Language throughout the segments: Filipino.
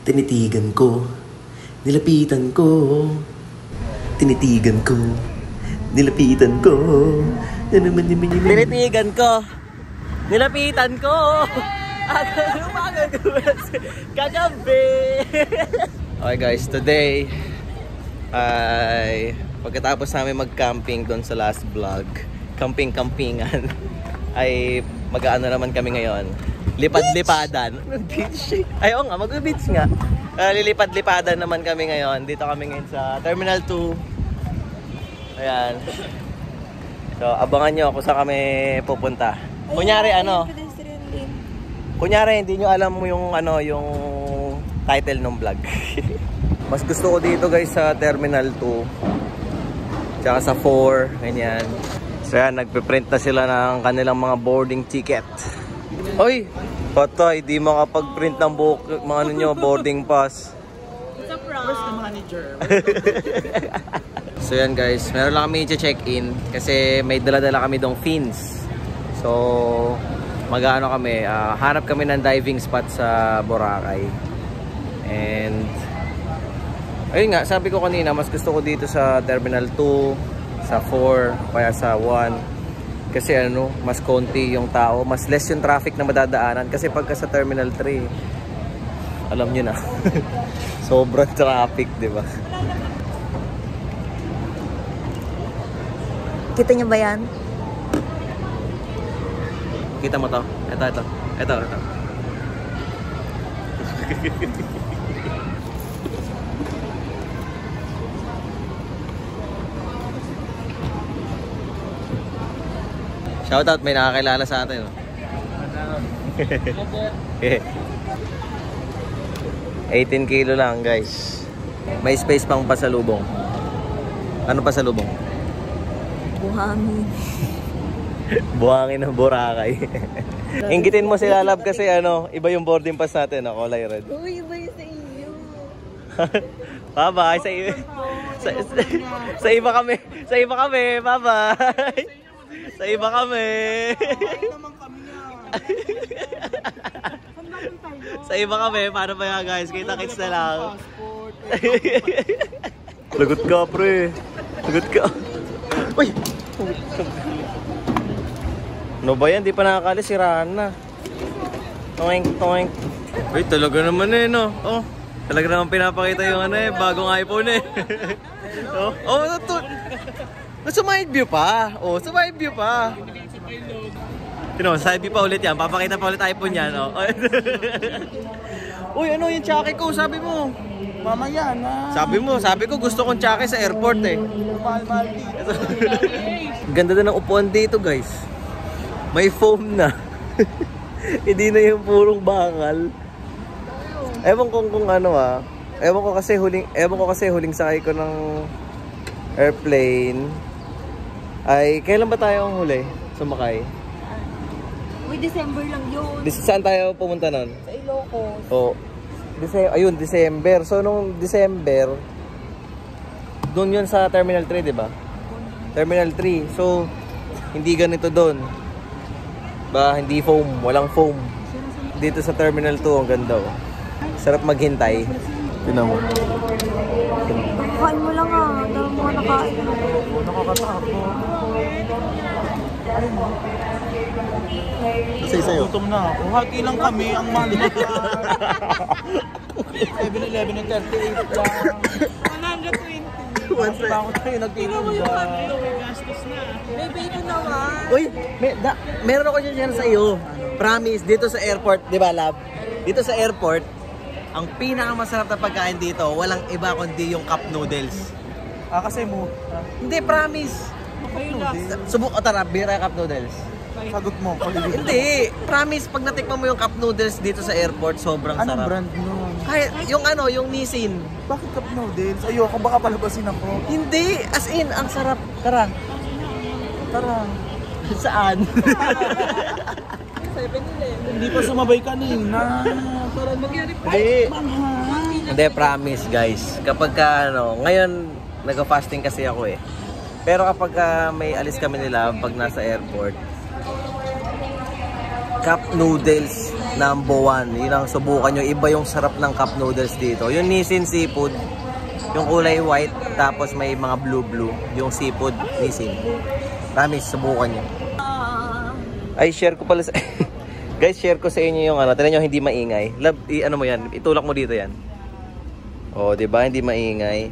Tinitigan ko, nilapitan ko. Tinitigan ko, nilapitan ko. Tinitigan ko, nilapitan ko. Kagabi. Okay guys, today ay pagkatapos namin mag-camping doon sa last vlog, camping-campingan, ay mag-aano naman kami ngayon. Lipad-lipadan. Beach? Ayaw nga, mag-beach nga. Lilipad-lipadan naman kami ngayon. Dito kami ngayon sa Terminal 2. Ayan. So, abangan nyo kung saan kami pupunta. Kunyari, ano? Kunyari, hindi nyo alam mo yung, ano, yung title ng vlog. Mas gusto ko dito guys sa Terminal 2. Tsaka sa 4. Ganyan. So, yan, nagpiprint na sila ng kanilang mga boarding ticket. Hoy! Patay, di makapag-print ng mga ano nyo, boarding pass. It's a prank. Where's the manager? So yan guys, meron lang kami i-check-in kasi may dala-dala kami dong fins. So, mag-ano kami, hanap kami ng diving spot sa Boracay. And, ayun nga, sabi ko kanina, mas gusto ko dito sa Terminal 2, sa 4, kaya sa 1. Kasi ano, mas konti yung tao, mas less yung traffic na madadaanan. Kasi pagka sa Terminal 3, alam nyo na, sobrang traffic, di ba? Kita niyo ba yan? Kita mo to? Ito. Shoutout, may nakakilala sa atin. 18 kilo lang guys. May space pang pasalubong. Ano pasalubong? Buhangin. Buhangin ng Boracay. Inggitin mo sila love kasi ano, iba yung boarding pass natin, kulay red. Uy, iba yung sa iyo. Bye-bye sa iba kami. Sa iba kami. Bye-bye. Sa iba kami. Sa iba kami. Paano ba yan guys? Kita-kits na lang. Lagot ka pre. Lagot ka. Uy! Ano ba yan? Di pa nakakalis. Siraan na. Toink, toink. Uy, talaga naman eh no. Oh, talaga naman pinapakita yung ano eh. Bagong iPhone eh. Oh, ito. Sumide view pa. Oh, sumide view pa. Tino, side view pa ulit yan. Papakita pa ulit iPhone yan. Oh. Uy, ano yung tsake ko? Sabi mo. Mamaya na. Sabi ko gusto kong tsake sa airport eh. Mahal-mahal dito. Ganda na ng upuan dito guys. May foam na. Hindi na yung purong bakal. Ewan ko kung ano Ewan ko kasi huling sakay ko ng airplane. Ay, kailan ba tayo ang huli sumakay? Uy, December lang yun. Saan tayo pumunta nun? Sa Ilocos. Oh, ayun, December. So, nung December, doon yun sa Terminal 3, di ba? Terminal 3. So, hindi ganito doon. Ba, hindi foam. Walang foam. Dito sa Terminal 2, ang ganda. Oh. Sarap maghintay. Tignan mo. Kain mo lang dami mo nakain. Nakakatakot. Kasi sa'yo. Gutom na ako. Hati lang kami. Ang mahal na 7-11 and 38 lang. 120. Once pa ako tayo nagtitinda. Baby, ito naman. Uy, meron ako dyan sa iyo. Promise, dito sa airport, di ba love? Dito sa airport, ang pinakamasarap na pagkain dito, walang iba kundi yung cup noodles. Kasi mo. Hindi, promise. Subok o tara, bira cup noodles. Sagot mo. Hindi, promise, pag natikman mo yung cup noodles dito sa airport, sobrang sarap. Anong brand nun? Kahit, yung ano, yung Nissin. Bakit cup noodles? Ayoko, baka palabasin ako. Hindi, as in, ang sarap. Tara. Saan? 7-11. Hindi pa sumabay kanina. Para magyari pa. Hindi, promise guys. Kapag ngayon, nag-fasting kasi ako eh. Pero kapag may alis kami nila, pag nasa airport, cup noodles, number 1. Yun ang subukan nyo. Iba yung sarap ng cup noodles dito. Yung Nissin Seafood, yung kulay white, tapos may mga blue. Yung seafood, Nissin. Promise, subukan nyo. Ay, share ko pala sa... Guys, share ko sa inyo yung ano. Tignan nyo, hindi maingay. Love, ano mo yan? Itulak mo dito yan. O, diba? Hindi maingay.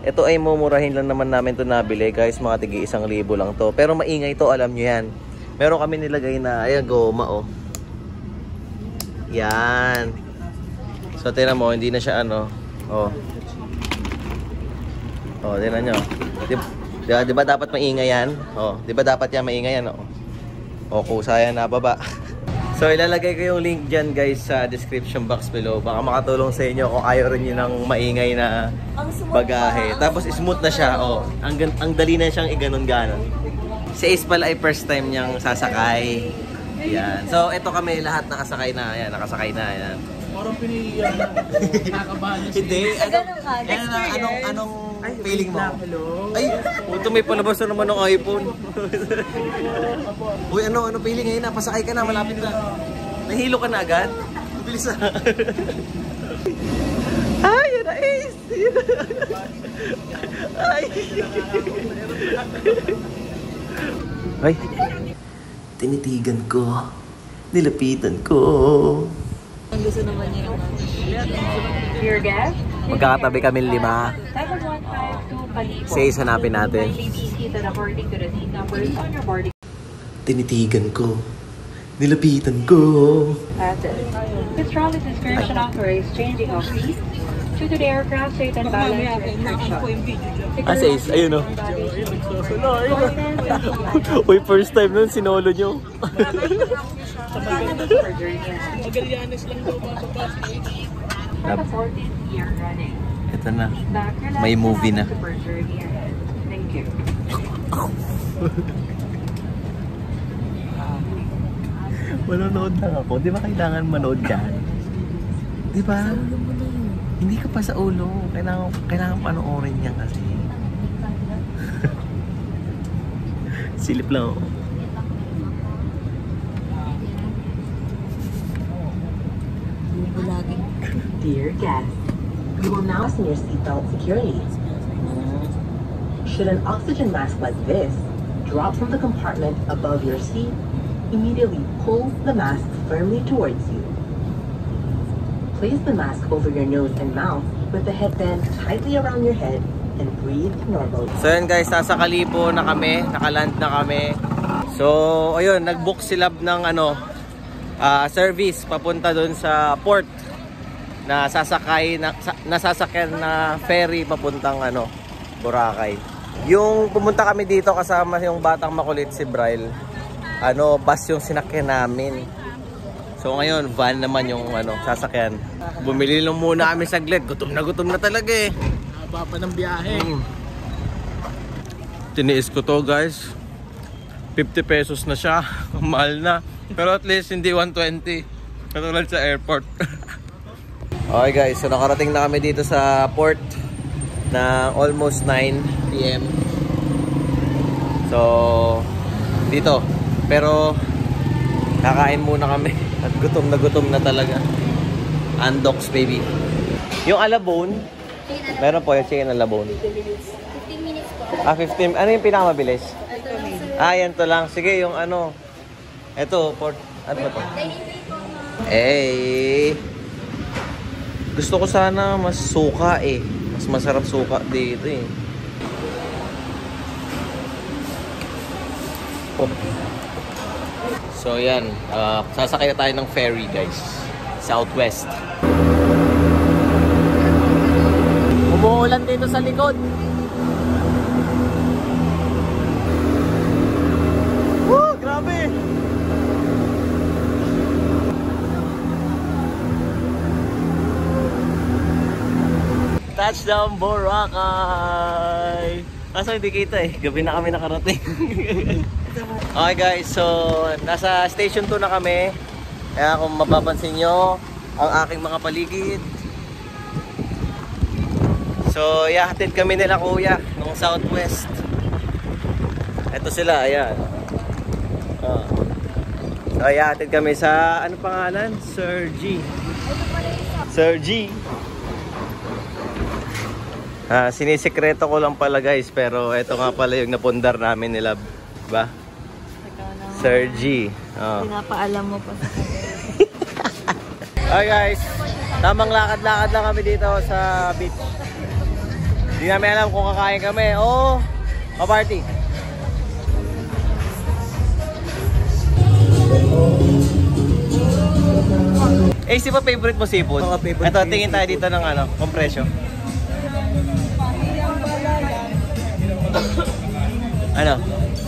Ito ay mumurahin lang naman namin ito nabili. Guys, mga tigi 1,000 lang to. Pero maingay to, alam nyo yan. Meron kami nilagay na, ayan, goma, oh. Yan. So, tignan mo, hindi na siya ano. Oh. Oh, tignan nyo. Diba dapat maingay yan? Oh, diba dapat yan maingay yan? Oh, oh kusa yan na baba. So, ilalagay ko yung link dyan guys sa description box below. Baka makatulong sa inyo kung ayaw rin nyo ng maingay na bagahe. Tapos smooth na siya. Oh, ang dali na siyang iganon-ganon. Si Ace pala ay first time niyang sasakay. Yan. So, ito kami lahat nakasakay na. Ayan, nakasakay na. Ayan. Parang pinilihan na. Nakakabahan niya. Hindi. Anong feeling mo? Ay, puto may palabas na naman ng iPhone. Uy, ano feeling ngayon na? Pasakay ka na, malapit na. Nahilo ka na agad? Bilis na. Ay, yun na Ace. Ay. Ay. Tinitigan ko. Nilapitan ko. Ang gusto naman niya yung Your guest? Magkakatabi kami 5. 7152 Si Ace hanapin natin. according to the seat numbers on your boarding Tinitigan ko. Nilapitan ko. passes. This travel description authorized changing of seats due to the aircraft weight and balance restriction. Ah, si Ace. Ayun o. Uy, first time nun, sinolo nyo. Magallanes lang daw bababa si Ace. For the 14th year running. Ito na. Back your left May movie na. to departure ahead. Thank you. Manonood lang ako. Di ba kailangan manood dyan? Di ba? Hindi ka pa sa ulo. Kailangan panoorin yan kasi. Silip lang ako. Dear guests, you will now fasten your seatbelt securely. Should an oxygen mask like this drop from the compartment above your seat, immediately pull the mask firmly towards you. Place the mask over your nose and mouth with the headband tightly around your head and breathe normally. So yun guys, nasa Kalibo na kami, nakaland na kami. So ayun, nag-book sila ng service papunta doon sa port na nasasakyan na ferry papuntang Boracay. Yung pumunta kami dito kasama yung batang makulit si Bryle, bus yung sinakyan namin. So ngayon, van naman yung sasakyan. Bumili lang muna kami saglit. Gutom na talaga eh. Haba pa ng biyahe. Tiniis ko to guys. 50 pesos na siya. Mahal na. Pero at least hindi 120. Katulad sa airport. Okay guys, so nakarating na kami dito sa port na almost 9 PM. So, dito. Pero, kakain muna kami. At gutom na talaga. Andox baby. Yung alabone, meron po yung chicken alabone. 15 minutes po. 15. Ano yung pinakamabilis? Yan to lang. Sige, yung Ito, port. Ano ba to? Gusto ko sana mas suka eh. Mas masarap suka dito eh. Oh. So yan, sasakay na tayo ng ferry guys. Southwest. Umuulan dito sa likod. Woo! Grabe! Touchdown Boracay! Kaso hindi kita eh. Gabi na kami nakarating. Okay guys, so nasa station 2 na kami. Kaya kung mapapansin nyo ang aking mga paligid. So yahatid kami nila kuya ng Southwest. Ito sila, ayan. So, ihatid kami sa, ano pangalan? Sir G. Sir G. Sinisikreto ko lang pala guys, pero ito nga pala yung napundar namin nila, ba? Sir G. Oh. Pinapaalam mo pa sa Okay guys, tamang lakad-lakad lang kami dito sa beach. Hindi namin alam kung kakain kami o pa-party. Si pa favorite mo seafood? Oo, favorite Ito, tingin tayo dito ng ano, kompresyo. Ano?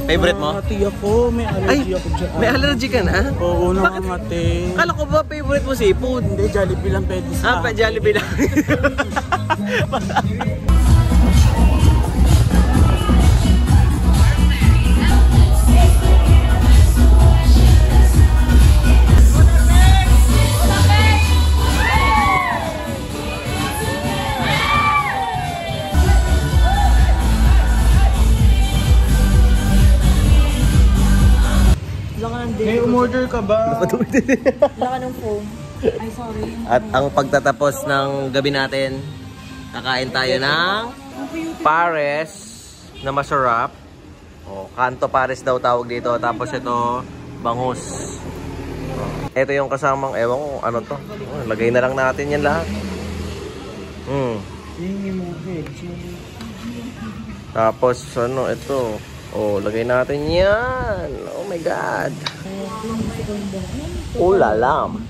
Favorite mo? Mati ako, may allergy ako dyan. May allergy ka na? Oo, namamati. Kala ko ba favorite mo seafood? Hindi, Jollibee lang pwede sa Pa Jollibee lang. May umorder ka ba? Laka ng foam. Ay, sorry. At ang pagtatapos ng gabi natin, kakain tayo ng pares na masarap. Kanto pares daw tawag dito. Tapos ito, bangus. Ito yung kasamang, ewan ko, ano to. Lagay na lang natin yan lahat. Tapos, ano, ito. Lagay natin yan. Oh my God. Ulalam.